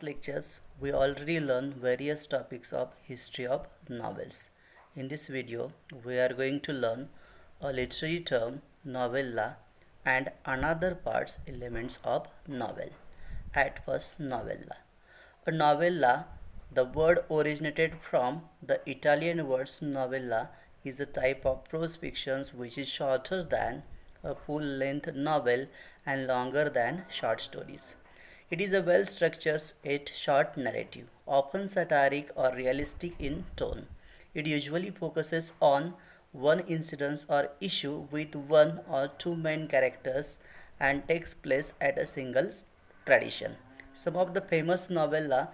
past lectures, we already learned various topics of history of novels. In this video, we are going to learn a literary term novella and another parts elements of novel. At first, novella. A novella, the word originated from the Italian words novella, is a type of prose fiction which is shorter than a full-length novel and longer than short stories. It is a well structured yet short narrative, often satiric or realistic in tone. It usually focuses on one incident or issue with one or two main characters and takes place at a single tradition. Some of the famous novellas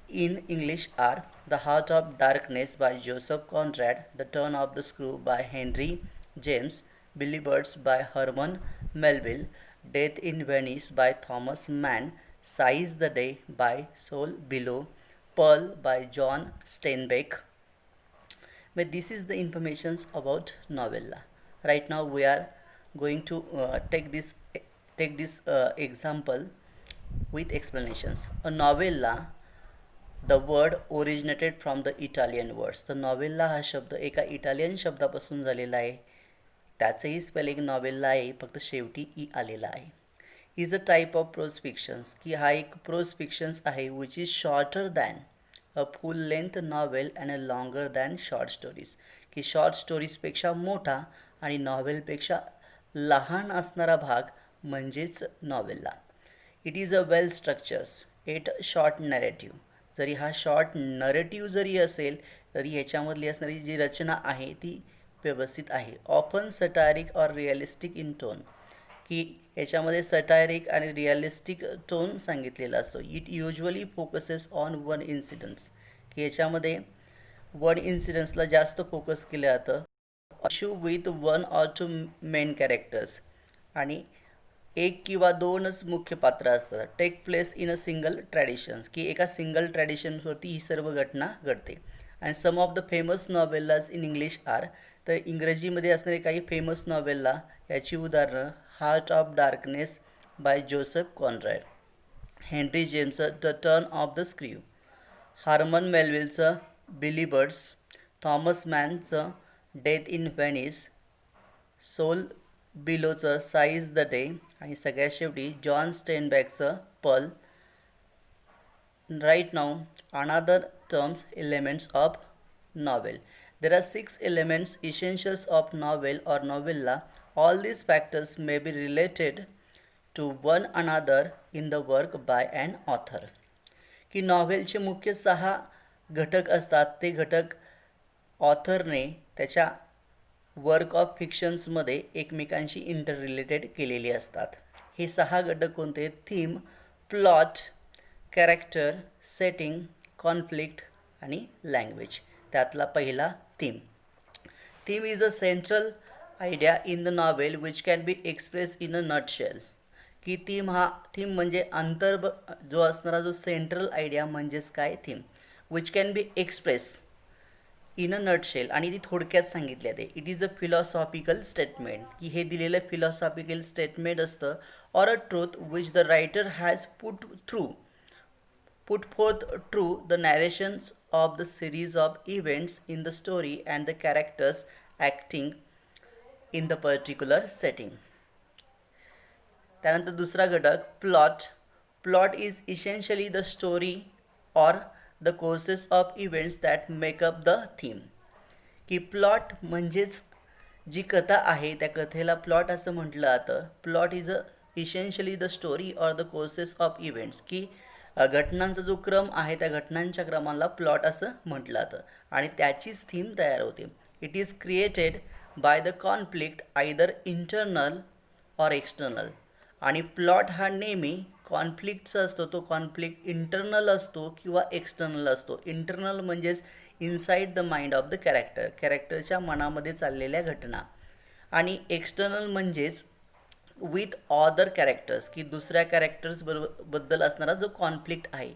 in English are The Heart of Darkness by Joseph Conrad, The Turn of the Screw by Henry James, Billy Birds by Herman Melville, Death in Venice by Thomas Mann, Size the Day by Sol Below, Pearl by John Steinbeck. But this is the information about novella. Right now we are going to take this example with explanations. A novella, the word originated from the Italian words. तर novella हा शब्द एका Italian शब्दापासून झालेला आहे. त्याचंही spelling novella आहे, फक्त शेवटी ई आलेला आहे. Is a type of prose fictions, की हा एक प्रोज फिक्शन्स आहे which is shorter than a full length novel and a longer than short stories, की शॉर्ट स्टोरीजपेक्षा मोठा आणि नॉवेलपेक्षा लहान असणारा भाग म्हणजेच novella. It is a well structures at short narrative. जरी हा शॉर्ट नरेटिव्ह जरी असेल तरी ह्याच्यामधली असणारी जी रचना आहे ती व्यवस्थित आहे. ऑफन सटायरिक और रिअलिस्टिक इन टोन, की याच्यामध्ये सटायरिक आणि रिअलिस्टिक टोन सांगितलेला असतो. It usually focuses on one incidence, की याच्यामध्ये वन इन्सिडन्सला जास्त फोकस केलं जातं. Issue with one or two main characters, आणि एक किंवा दोनच मुख्य पात्र असतात. Take place in a single traditions, की एका सिंगल ट्रॅडिशनवरती ही सर्व घटना घडते. And some of the famous novellas in English are, तर इंग्रजीमध्ये असणारे काही फेमस नॉवेला याची उदाहरणं Heart of Darkness by Joseph Conrad, Henry जेम्सचं the Turn of the Screw, Herman मेलविलचं बिली बर्ड्स, थॉमस मॅनचं डेथ इन व्हेनिस, सोल बिलोचं seize the day, आणि सगळ्यात शेवटी जॉन स्टेनबॅकचं Pearl. Right now, another terms elements of novel. There are 6 elements essentials of novel or novella. All these factors may be related to one another in the work by an author. की नॉव्हेलचे मुख्य 6 घटक असतात. ते घटक ऑथरने त्याच्या work of फिक्शन्समध्ये एकमेकांशी inter related केलेली असतात. हे 6 घटक कोणते? Theme, plot, character, setting, conflict आणि लँग्वेज. त्यातला पहिला theme. Theme is a central idea in the novel which can be express in a nutshell, की थीम म्हणजे जो असणारा जो सेंट्रल आयडिया म्हणजेच काय theme, which can be express in a nutshell, आणि ती थोडक्यात सांगितली जाते. It is a philosophical statement, की हे दिलेलं फिलॉसॉफिकल स्टेटमेंट असतं. Or a truth which the writer has put forth through the narrations of the series of events in the story and the characters acting in the particular setting. त्यानंतर दुसरा घटक plot. Plot is essentially the story or the courses of events that make up the theme, की plot म्हणजेच जी कथा आहे त्या कथेला plot असं म्हटलं जातं. Plot is a essentially the story or the courses of events, की घटनांचा जो क्रम आहे त्या घटनांच्या क्रमाला प्लॉट असं म्हटलं जातं आणि त्याचीच थीम तयार होते. It is created by the conflict either internal और एक्सटर्नल, आणि प्लॉट हा नेहमी कॉन्फ्लिक्टचा असतो. तो कॉन्फ्लिक्ट इंटरनल असतो किंवा एक्सटर्नल असतो. इंटरनल म्हणजेच inside the mind of the कॅरेक्टरच्या मनामध्ये चाललेल्या घटना, आणि एक्सटर्नल म्हणजेच विथ अदर कॅरेक्टर्स, की दुसऱ्या कॅरेक्टर्स बद्दल असणारा जो कॉन्फ्लिक्ट आहे.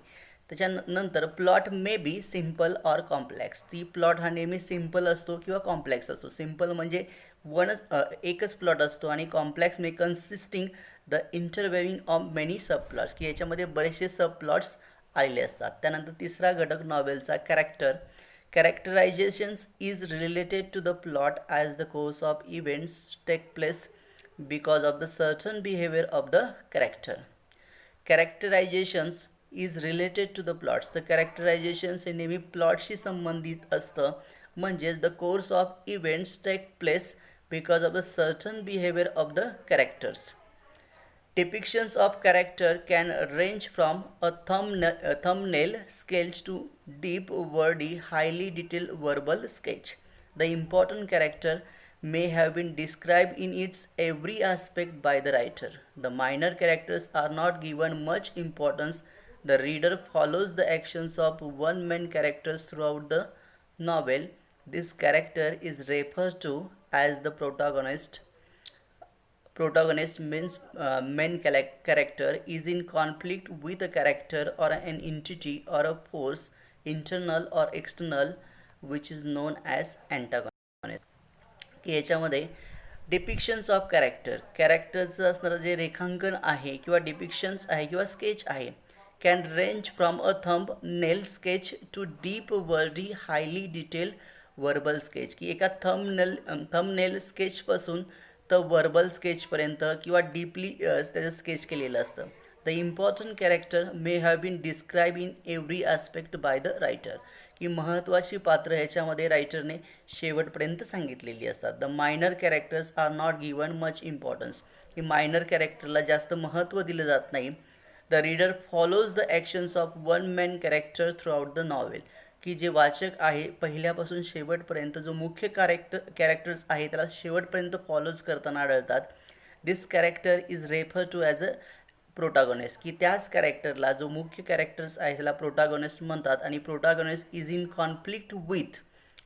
त्याच्यानंतर plot may be simple or complex, ती प्लॉट हा नेहमी सिम्पल असतो किंवा कॉम्प्लेक्स असतो. सिम्पल म्हणजे एकच प्लॉट असतो, आणि complex may consisting the interweaving of many sub plots, की याच्यामध्ये बरेचसे सब प्लॉट्स आलेले असतात. त्यानंतर तिसरा घटक नॉवेलचा character. Characterisations is related to the plot as the course of events take place because of the certain behaviour of the character. Characterisations is related to the plots, तर कॅरेक्टरायझेशन्स हे नेहमी प्लॉटशी संबंधित असतं. म्हणजेच the course of events take place because of the certain behaviour of the characters. Depictions of character can range from a thumbnail sketch to deep, wordy, highly detailed verbal sketch. The important character may have been described in its every aspect by the writer. The minor characters are not given much importance. The reader follows the actions of one main character throughout the novel. This character is referred to as the protagonist. Protagonist means main character is in conflict with a character or an entity or a force, internal or external, which is known as antagonist. की याच्यामध्ये डिपिक्शन्स of character, कॅरेक्टरचं असणारं जे रेखांकन आहे किंवा डिपिक्शन्स आहे किंवा sketch आहे, can range from a thumbnail sketch to deep wordy highly detail verbal sketch, की एका थंबनेल स्केचपासून तर वर्बल स्केचपर्यंत किंवा डीपली त्याचं स्केच केलेलं असतं. The important character may have been describe in every aspect by the writer, की महत्त्वाची पात्र ह्याच्यामध्ये रायटरने शेवटपर्यंत सांगितलेली असतात. The minor characters are not given much importance, की मायनर कॅरेक्टरला जास्त महत्त्व दिलं जात नाही. The reader follows the actions of one man character throughout the novel, की जे वाचक आहे पहिल्यापासून शेवटपर्यंत जो मुख्य कॅरेक्टर्स आहे त्याला शेवटपर्यंत फॉलोज करताना आढळतात. This character is refer to as a protagonist, की त्याच कॅरेक्टरला जो मुख्य कॅरेक्टर्स आहे त्याला प्रोटागॉनिस्ट म्हणतात. आणि प्रोटागॉनिस्ट इज इन कॉन्फ्लिक्ट विथ,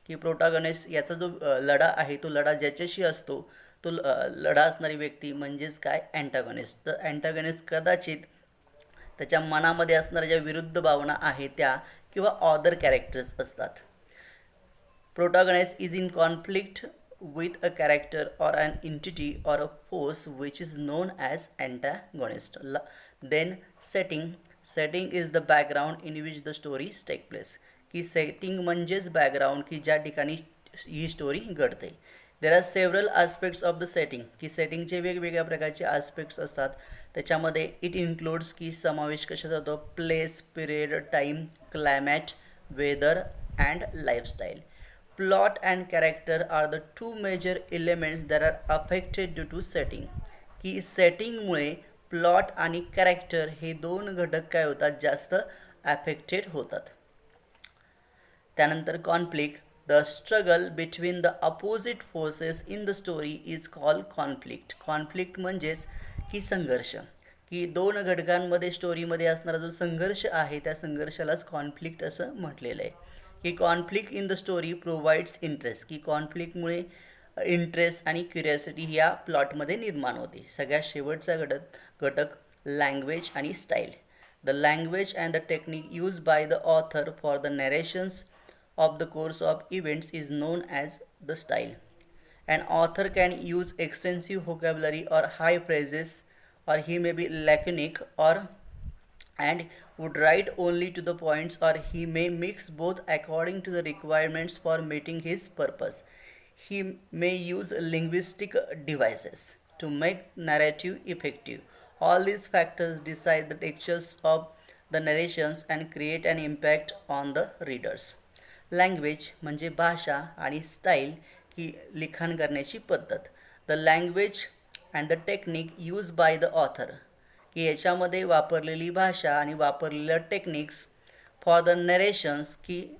की प्रोटागॉनिस्ट याचा जो लढा आहे तो लढा ज्याच्याशी असतो तो लढा असणारी व्यक्ती म्हणजेच काय, अँटागॉनिस्ट. तर अँटागॉनिस्ट कदाचित त्याच्या मनामध्ये असणाऱ्या ज्या विरुद्ध भावना आहेत त्या किंवा ऑदर कॅरेक्टर्स असतात. Protagonist is in conflict with a character or an entity or a force which is known as antagonist. Then setting is the background in which the story take place, की setting म्हणजेच background की ज्या ठिकाणी ही story घडते. There are several aspects of the setting, की सेटिंगचे वेगवेगळ्या प्रकारचे आस्पेक्ट्स असतात. त्याच्यामध्ये इट इन्क्लूड्स की समावेश कशाचा होतो, place, period, time, climate, weather and lifestyle. Plot and character are the two major elements that are affected due to setting, की सेटिंगमुळे प्लॉट आणि कॅरेक्टर हे दोन घटक काय होतात, जास्त अफेक्टेड होतात. त्यानंतर conflict. The struggle between the opposite forces in the story is called conflict. Conflict म्हणजेच की संघर्ष, की दोन घटकांमध्ये स्टोरीमध्ये असणारा जो संघर्ष आहे त्या संघर्षालाच कॉन्फ्लिक्ट असं म्हटलेलं आहे. की conflict in the story provides interest, की कॉन्फ्लिक्टमुळे इंटरेस्ट आणि क्युरिओसिटी या प्लॉटमध्ये निर्माण होते. सगळ्यात शेवटचा घटक लँग्वेज आणि style. The language and the technique use by the author for the narrations of the course of events is known as the style. An author can use extensive vocabulary or high phrases, or he may be laconic or and would write only to the points, or he may mix both according to the requirements for meeting his purpose. He may use linguistic devices to make narrative effective. All these factors decide the textures of the narrations and create an impact on the readers. Language म्हणजे भाषा आणि style की लिखाण करण्याची पद्धत. The language and the technique use by the author, की याच्यामध्ये वापरलेली भाषा आणि वापरलेल्या टेक्निक्स फॉर द नरेशन्स, की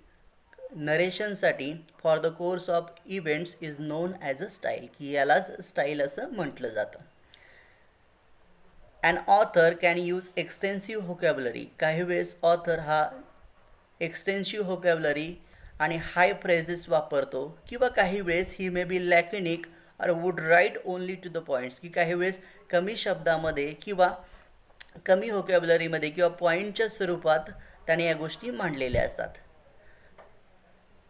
नरेशनसाठी for the course of events is known as a style, की यालाच स्टाईल असं म्हटलं जातं. And author can use extensive vocabulary, काही वेळेस ऑथर हा एक्सटेन्सिव्ह व्होकॅब्युलरी आणि हाय फ्रेजेस वापरतो, किंवा काही वेळेस ही मे be laconic or would write only to the points, की काही वेळेस कमी शब्दामध्ये किंवा कमी व्होकॅब्युलरीमध्ये किंवा पॉईंटच्या स्वरूपात त्याने या गोष्टी मांडलेल्या असतात.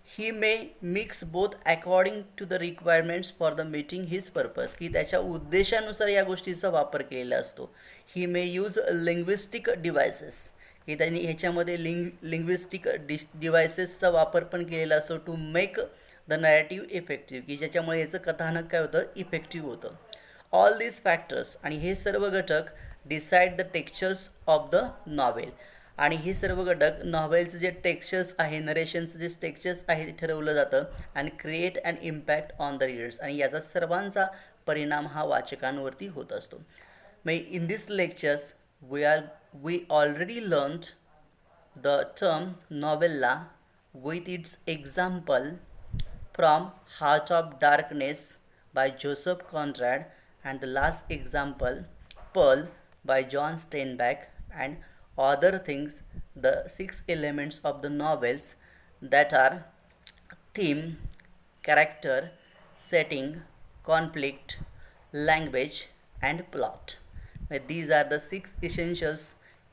He may mix both according to the requirements for the meeting his purpose, की त्याच्या उद्देशानुसार या गोष्टीचा वापर केलेला असतो. He may use linguistic devices, की त्यांनी ह्याच्यामध्ये लिंग्विस्टिक डिव्हायसेसचा वापर पण केलेला असतो to make the narrative effective, की ज्याच्यामुळे याचं कथानक काय होतं, इफेक्टिव्ह होतं. ऑल दीज फॅक्टर्स, आणि हे सर्व घटक decide the textures of the novel, आणि हे सर्व घटक नॉव्हेलचं जे टेक्स्चर्स आहे, नरेशनचं जे टेक्स्चर्स आहे ते ठरवलं जातं. आणि create an impact on the readers, आणि याचा सर्वांचा परिणाम हा वाचकांवरती होत असतो. मग in this lectures we already learned the term novella with its example from Heart of Darkness by Joseph Conrad, and the last example Pearl by John Steinbeck, and other things, the six elements of the novels, that are theme, character, setting, conflict, language, and plot. These are the six essential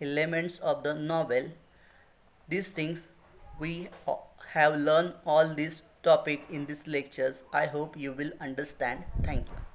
elements of the novel. These things we have learned all this topic in these lectures. I hope you will understand. Thank you.